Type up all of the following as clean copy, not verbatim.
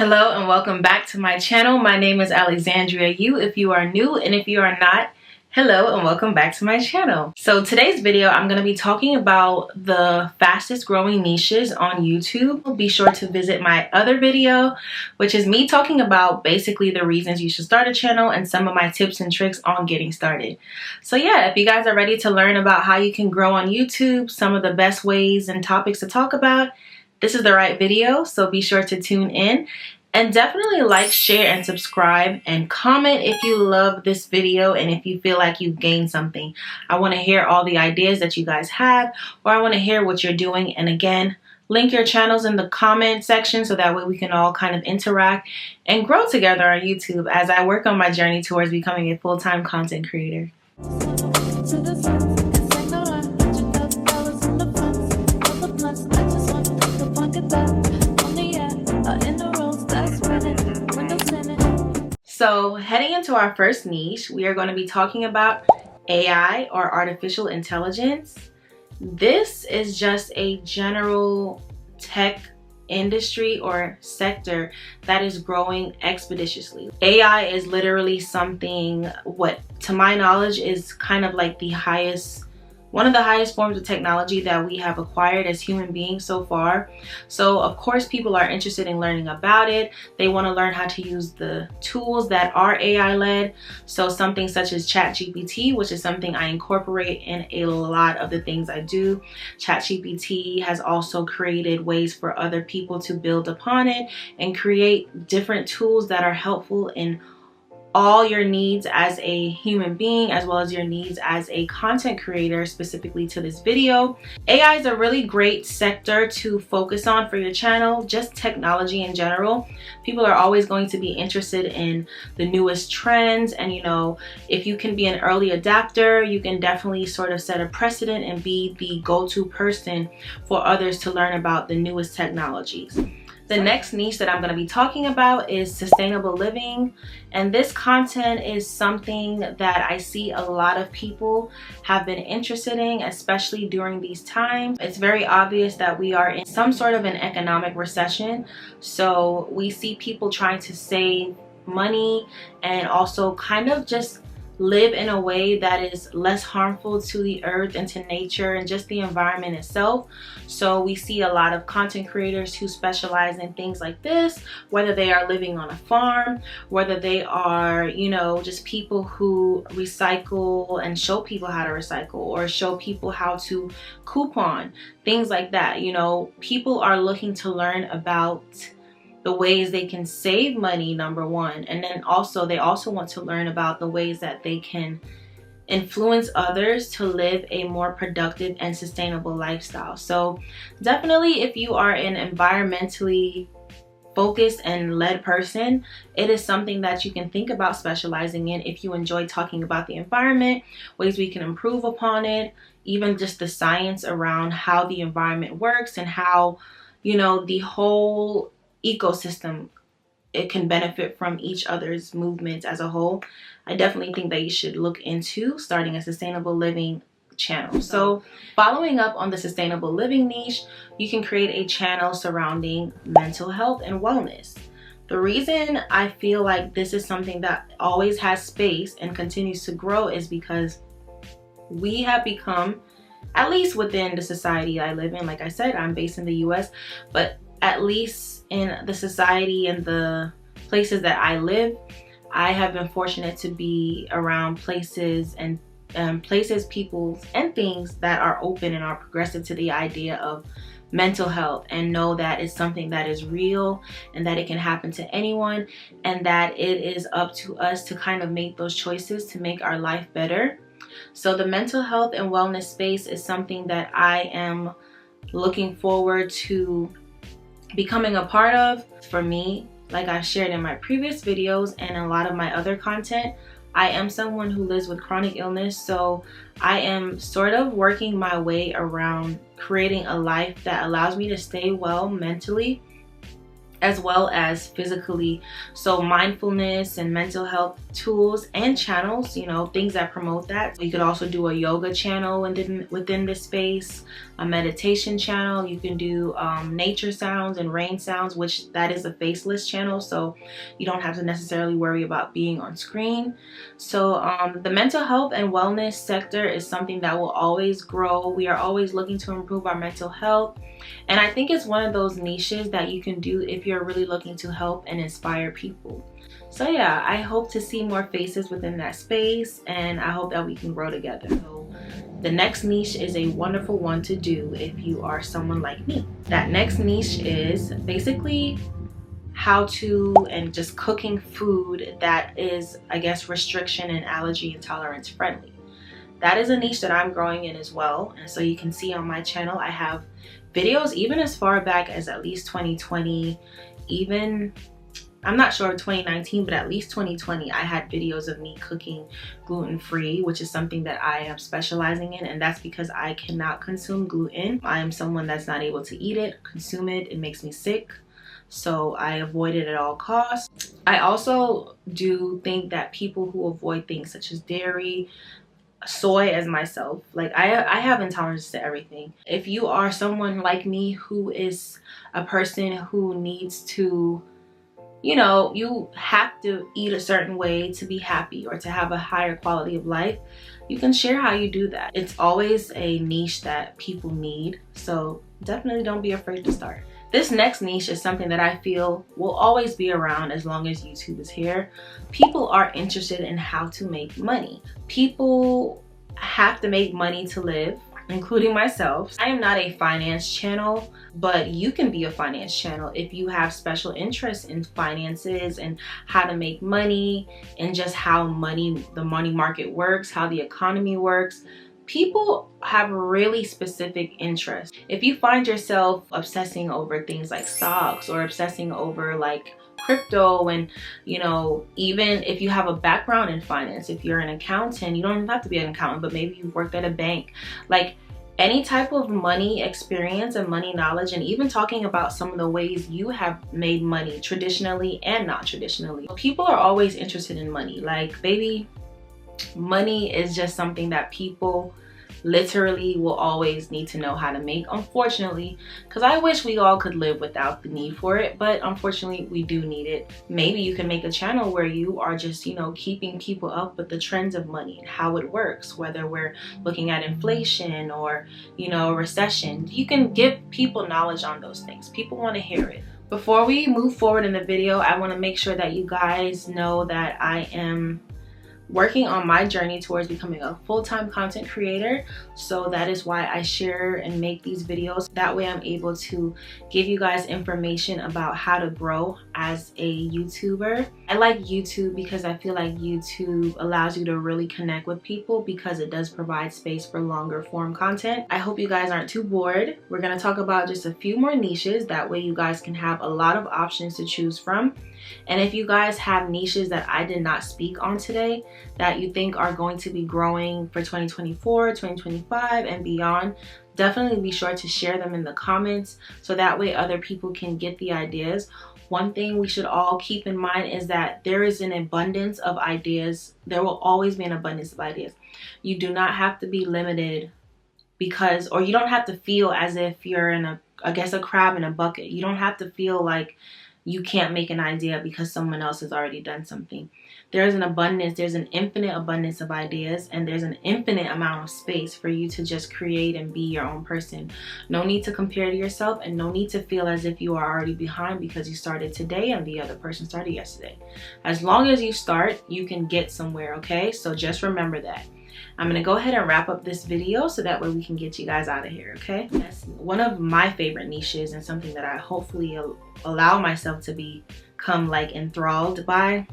Hello and welcome back to my channel. My name is Alexandria Yu if you are new, and if you are not, hello and welcome back to my channel. So today's video I'm going to be talking about the fastest growing niches on YouTube. Be sure to visit my other video, which is me talking about basically the reasons you should start a channel and some of my tips and tricks on getting started. So yeah, if you guys are ready to learn about how you can grow on YouTube, some of the best ways and topics to talk about, this is the right video, so be sure to tune in. And definitely like, share, and subscribe, and comment if you love this video and if you feel like you've gained something. I want to hear all the ideas that you guys have, or I want to hear what you're doing. And again, link your channels in the comment section so that way we can all kind of interact and grow together on YouTube as I work on my journey towards becoming a full-time content creator. So heading into our first niche, we are going to be talking about AI, or artificial intelligence. This is just a general tech industry or sector that is growing expeditiously. AI is literally something, what to my knowledge is kind of like one of the highest forms of technology that we have acquired as human beings so far. So of course people are interested in learning about it. They want to learn how to use the tools that are AI led. So something such as ChatGPT, which is something I incorporate in a lot of the things I do. ChatGPT has also created ways for other people to build upon it and create different tools that are helpful in all your needs as a human being, as well as your needs as a content creator, specifically to this video. AI is a really great sector to focus on for your channel, just technology in general. People are always going to be interested in the newest trends, and you know, if you can be an early adapter, you can definitely sort of set a precedent and be the go-to person for others to learn about the newest technologies. The next niche that I'm going to be talking about is sustainable living, and this content is something that I see a lot of people have been interested in, especially during these times. It's very obvious that we are in some sort of an economic recession, so we see people trying to save money and also kind of just live in a way that is less harmful to the earth and to nature and just the environment itself. So we see a lot of content creators who specialize in things like this, whether they are living on a farm, whether they are, you know, just people who recycle and show people how to recycle, or show people how to coupon, things like that. You know, people are looking to learn about the ways they can save money, number one, and then also they also want to learn about the ways that they can influence others to live a more productive and sustainable lifestyle. So definitely, if you are an environmentally focused and led person, it is something that you can think about specializing in. If you enjoy talking about the environment, ways we can improve upon it, even just the science around how the environment works and how, you know, the whole ecosystem, it can benefit from each other's movements as a whole, I definitely think that you should look into starting a sustainable living channel. So following up on the sustainable living niche, you can create a channel surrounding mental health and wellness. The reason I feel like this is something that always has space and continues to grow is because we have become, at least within the society I live in, like I said, I'm based in the US, but at least in the society and the places that I live, I have been fortunate to be around places and people and things that are open and are progressive to the idea of mental health, and know that it's something that is real and that it can happen to anyone, and that it is up to us to kind of make those choices to make our life better. So the mental health and wellness space is something that I am looking forward to becoming a part of. For me, like I've shared in my previous videos and a lot of my other content, I am someone who lives with chronic illness, so I am sort of working my way around creating a life that allows me to stay well mentally as well as physically. So mindfulness and mental health tools and channels, you know, things that promote that. You could also do a yoga channel within this space, a meditation channel. You can do nature sounds and rain sounds, which that is a faceless channel, so you don't have to necessarily worry about being on screen. So the mental health and wellness sector is something that will always grow. We are always looking to improve our mental health, and I think it's one of those niches that you can do if you're really looking to help and inspire people. So yeah, I hope to see more faces within that space, and I hope that we can grow together. So the next niche is a wonderful one to do if you are someone like me. That next niche is basically how to and just cooking food that is, I guess, restriction and allergy intolerance friendly. That is a niche that I'm growing in as well. And so you can see on my channel, I have videos even as far back as at least 2020, even, I'm not sure, 2019, but at least 2020, I had videos of me cooking gluten-free, which is something that I am specializing in, and that's because I cannot consume gluten. I am someone that's not able to eat it, consume it. It makes me sick. So I avoid it at all costs. I also do think that people who avoid things such as dairy, soy, as myself, like I have intolerance to everything. If you are someone like me who is a person who needs to, you know, you have to eat a certain way to be happy or to have a higher quality of life, you can share how you do that. It's always a niche that people need, so definitely don't be afraid to start. This next niche is something that I feel will always be around as long as YouTube is here. People are interested in how to make money. People have to make money to live, including myself. I am not a finance channel, but you can be a finance channel if you have special interests in finances and how to make money and just how the money market works, how the economy works. People have really specific interests. If you find yourself obsessing over things like stocks or obsessing over like crypto, and you know, even if you have a background in finance, if you're an accountant, you don't even have to be an accountant, but maybe you've worked at a bank, like any type of money experience and money knowledge, and even talking about some of the ways you have made money traditionally and not traditionally. People are always interested in money. Like, baby, money is just something that people literally will always need to know how to make, unfortunately, because I wish we all could live without the need for it, but unfortunately we do need it. Maybe you can make a channel where you are just, you know, keeping people up with the trends of money and how it works, whether we're looking at inflation or, you know, recession. You can give people knowledge on those things. People want to hear it. Before we move forward in the video, I want to make sure that you guys know that I am working on my journey towards becoming a full-time content creator. So that is why I share and make these videos. That way I'm able to give you guys information about how to grow as a YouTuber. I like YouTube because I feel like YouTube allows you to really connect with people because it does provide space for longer form content. I hope you guys aren't too bored. We're going to talk about just a few more niches. That way you guys can have a lot of options to choose from. And if you guys have niches that I did not speak on today that you think are going to be growing for 2024, 2025 and beyond, definitely be sure to share them in the comments so that way other people can get the ideas. One thing we should all keep in mind is that there is an abundance of ideas. There will always be an abundance of ideas. You do not have to be limited because, or you don't have to feel as if you're in a crab in a bucket. You don't have to feel like you can't make an idea because someone else has already done something. There's an abundance, there's an infinite abundance of ideas, and there's an infinite amount of space for you to just create and be your own person. No need to compare to yourself, and no need to feel as if you are already behind because you started today and the other person started yesterday. As long as you start, you can get somewhere, okay? So just remember that. I'm gonna go ahead and wrap up this video so that way we can get you guys out of here, okay? That's one of my favorite niches and something that I hopefully allow myself to become like enthralled by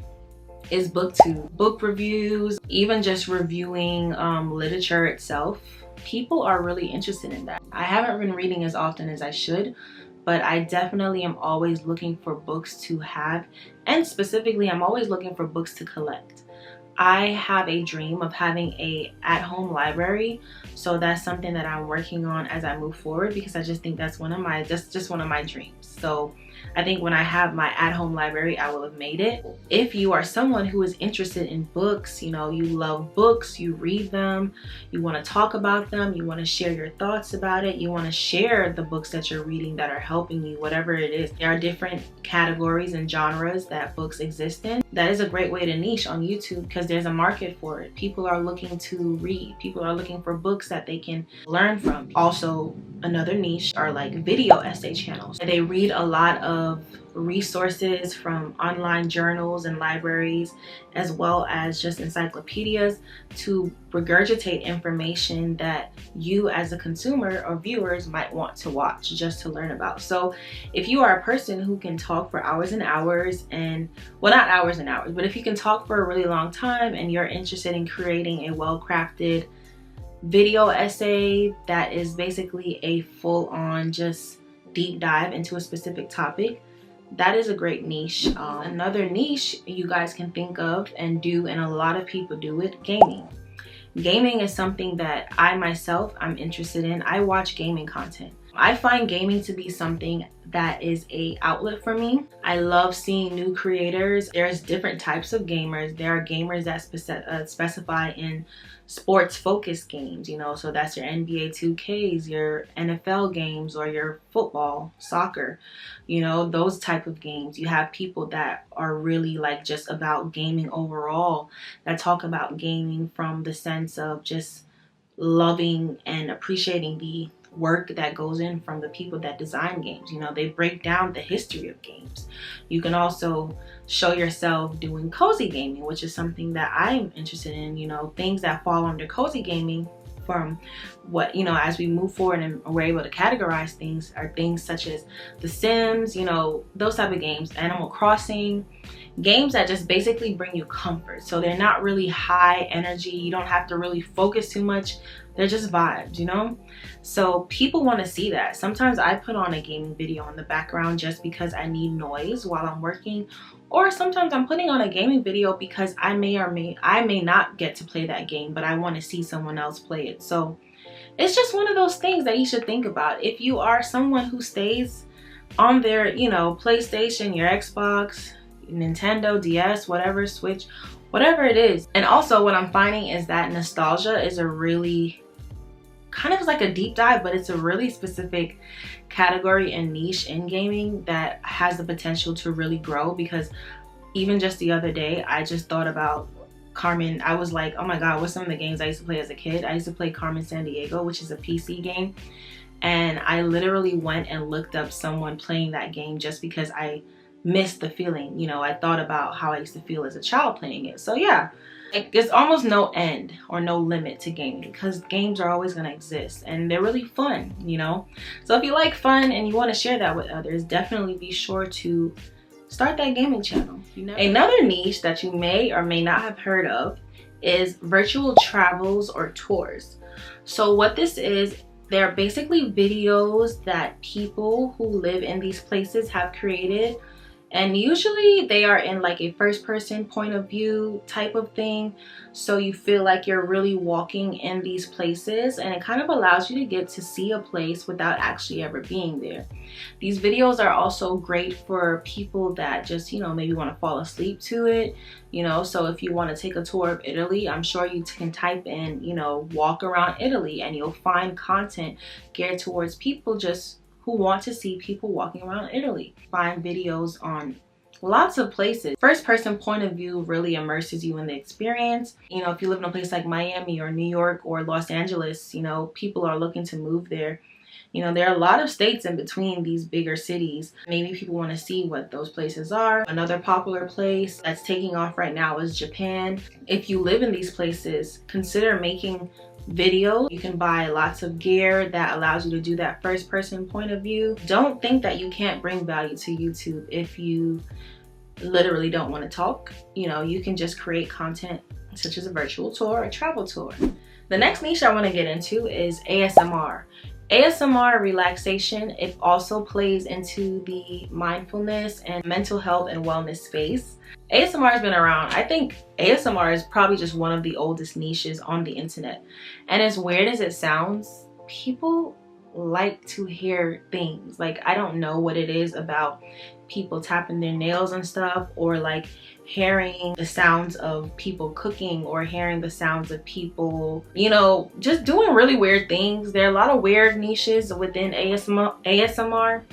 is BookTube. Book reviews, even just reviewing literature itself. People are really interested in that. I haven't been reading as often as I should, but I definitely am always looking for books to have, and specifically I'm always looking for books to collect. I have a dream of having a at-home library, so that's something that I'm working on as I move forward because I just think that's just one of my dreams. So I think when I have my at-home library, I will have made it. If you are someone who is interested in books, you know, you love books, you read them, you want to talk about them, you want to share your thoughts about it, you want to share the books that you're reading that are helping you, whatever it is. There are different categories and genres that books exist in. That is a great way to niche on YouTube because there's a market for it. People are looking to read. People are looking for books that they can learn from. Also, another niche are like video essay channels. They read a lot of resources from online journals and libraries, as well as just encyclopedias, to regurgitate information that you as a consumer or viewers might want to watch just to learn about. So if you are a person who can talk for hours and hours, and well, not hours and hours, but if you can talk for a really long time and you're interested in creating a well-crafted video essay that is basically a full-on just deep dive into a specific topic, that is a great niche. Another niche you guys can think of and do, and a lot of people do it, gaming. Gaming is something that I myself, I'm interested in. I watch gaming content. I find gaming to be something that is a outlet for me. I love seeing new creators. There's different types of gamers. There are gamers that specify in sports focused games, you know, so that's your NBA 2Ks, your NFL games, or your football, soccer, you know, those type of games. You have people that are really like just about gaming overall, that talk about gaming from the sense of just loving and appreciating the work that goes in from the people that design games. You know, they break down the history of games. You can also show yourself doing cozy gaming, which is something that I'm interested in. You know, things that fall under cozy gaming, from what, you know, as we move forward and we're able to categorize things, are things such as The Sims, you know, those type of games, Animal Crossing, games that just basically bring you comfort. So they're not really high energy. You don't have to really focus too much. They're just vibes, you know? So people want to see that. Sometimes I put on a gaming video in the background just because I need noise while I'm working. Or sometimes I'm putting on a gaming video because I may not get to play that game, but I want to see someone else play it. So it's just one of those things that you should think about. If you are someone who stays on their, you know, PlayStation, your Xbox, Nintendo, DS, whatever, Switch, whatever it is. And also what I'm finding is that nostalgia is a really kind of like a deep dive, but it's a really specific category and niche in gaming that has the potential to really grow. Because even just the other day, I just thought about Carmen. I was like, oh my god, what's some of the games I used to play as a kid? I used to play Carmen Sandiego, which is a PC game, and I literally went and looked up someone playing that game just because I missed the feeling. You know, I thought about how I used to feel as a child playing it. So yeah, like, there's almost no end or no limit to gaming, because games are always going to exist and they're really fun, you know? So if you like fun and you want to share that with others, definitely be sure to start that gaming channel. You know? Another niche that you may or may not have heard of is virtual travels or tours. So what this is, they're basically videos that people who live in these places have created. And usually they are in like a first person point of view type of thing. So you feel like you're really walking in these places, and it kind of allows you to get to see a place without actually ever being there. These videos are also great for people that just, you know, maybe want to fall asleep to it, you know. So if you want to take a tour of Italy, I'm sure you can type in, you know, walk around Italy, and you'll find content geared towards people just who want to see people walking around Italy. Find videos on lots of places. First person point of view really immerses you in the experience. You know, if you live in a place like Miami or New York or Los Angeles, you know, people are looking to move there. You know, there are a lot of states in between these bigger cities. Maybe people want to see what those places are. Another popular place that's taking off right now is Japan. If you live in these places, consider making videos. You can buy lots of gear that allows you to do that first person point of view. Don't think that you can't bring value to YouTube if you literally don't want to talk. You know, you can just create content such as a virtual tour or a travel tour. The next niche I want to get into is ASMR. ASMR relaxation, it also plays into the mindfulness and mental health and wellness space. ASMR has been around. I think ASMR is probably just one of the oldest niches on the internet. And as weird as it sounds, people like to hear things. Like, I don't know what it is about people tapping their nails and stuff, or like hearing the sounds of people cooking, or hearing the sounds of people, you know, just doing really weird things. There are a lot of weird niches within ASMR,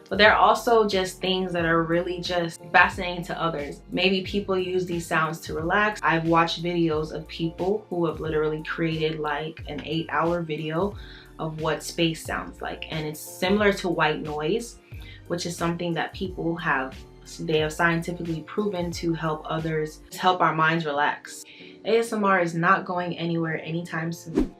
but there are also just things that are really just fascinating to others. Maybe people use these sounds to relax. I've watched videos of people who have literally created like an 8-hour video of what space sounds like, and it's similar to white noise, which is something that people have scientifically proven to help others, to help our minds relax. ASMR is not going anywhere anytime soon.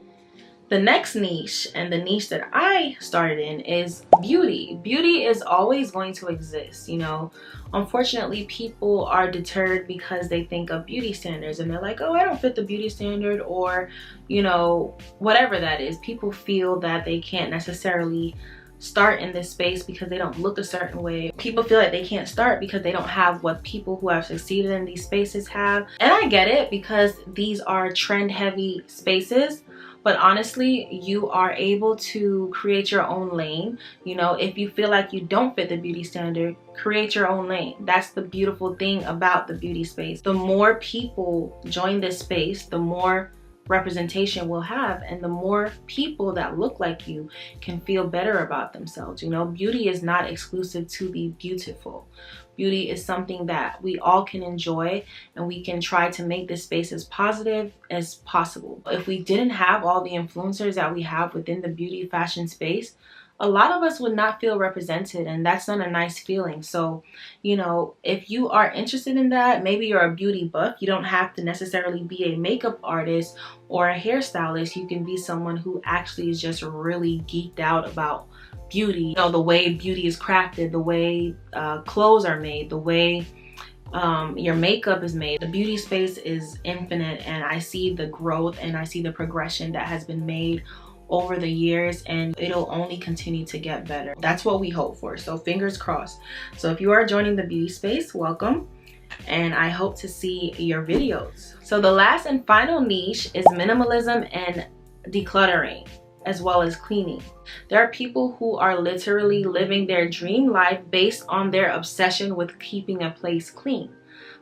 The next niche, and the niche that I started in, is beauty. Beauty is always going to exist, you know. Unfortunately, people are deterred because they think of beauty standards and they're like, oh, I don't fit the beauty standard, or, you know, whatever that is. People feel that they can't necessarily start in this space because they don't look a certain way. People feel like they can't start because they don't have what people who have succeeded in these spaces have. And I get it, because these are trend heavy spaces. But honestly, you are able to create your own lane. You know, if you feel like you don't fit the beauty standard, create your own lane. That's the beautiful thing about the beauty space. The more people join this space, the more representation we'll have, and the more people that look like you can feel better about themselves. You know, beauty is not exclusive to the beautiful. Beauty is something that we all can enjoy, and we can try to make this space as positive as possible. If we didn't have all the influencers that we have within the beauty fashion space, a lot of us would not feel represented, and that's not a nice feeling. So, you know, if you are interested in that, maybe you're a beauty buff. You don't have to necessarily be a makeup artist or a hairstylist. You can be someone who actually is just really geeked out about beauty. You know, the way beauty is crafted, the way clothes are made, the way your makeup is made. The beauty space is infinite, and I see the growth and I see the progression that has been made over the years, and it'll only continue to get better. That's what we hope for, so fingers crossed. So if you are joining the beauty space, welcome, and I hope to see your videos. So the last and final niche is minimalism and decluttering, as well as cleaning. There are people who are literally living their dream life based on their obsession with keeping a place clean.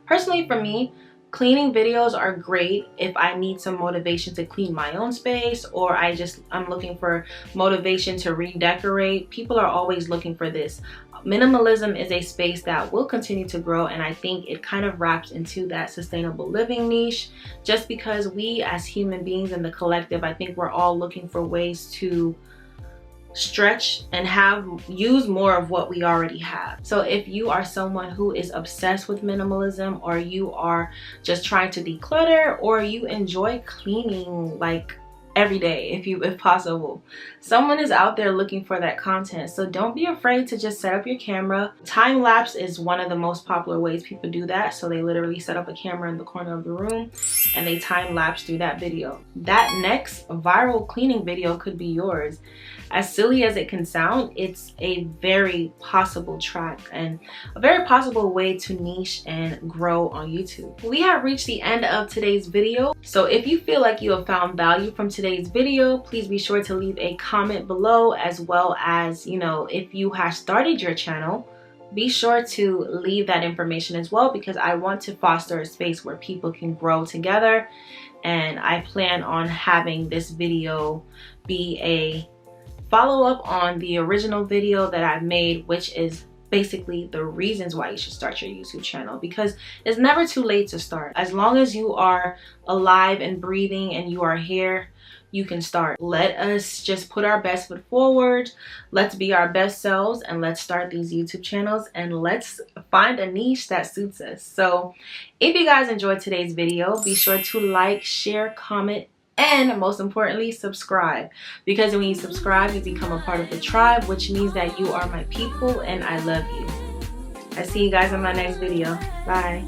Personally, for me, cleaning videos are great if I need some motivation to clean my own space, or I'm looking for motivation to redecorate. People are always looking for this. Minimalism is a space that will continue to grow, and I think it kind of wraps into that sustainable living niche, just because we as human beings in the collective, I think we're all looking for ways to stretch and use more of what we already have. So if you are someone who is obsessed with minimalism, or you are just trying to declutter, or you enjoy cleaning like every day if possible, someone is out there looking for that content. So don't be afraid to just set up your camera. Time lapse is one of the most popular ways people do that. So they literally set up a camera in the corner of the room and they time lapse through that video. That next viral cleaning video could be yours. As silly as it can sound, it's a very possible track and a very possible way to niche and grow on YouTube. We have reached the end of today's video. So if you feel like you have found value from today's video, please be sure to leave a comment below, as well as, you know, if you have started your channel, be sure to leave that information as well, because I want to foster a space where people can grow together. And I plan on having this video be a follow-up on the original video that I made, which is basically the reasons why you should start your YouTube channel, because it's never too late to start. As long as you are alive and breathing and you are here, you can start. Let us just put our best foot forward. Let's be our best selves, and let's start these YouTube channels, and let's find a niche that suits us. So if you guys enjoyed today's video, be sure to like, share, comment, and most importantly, subscribe, because when you subscribe, you become a part of the tribe, which means that you are my people and I love you. I see you guys in my next video. Bye.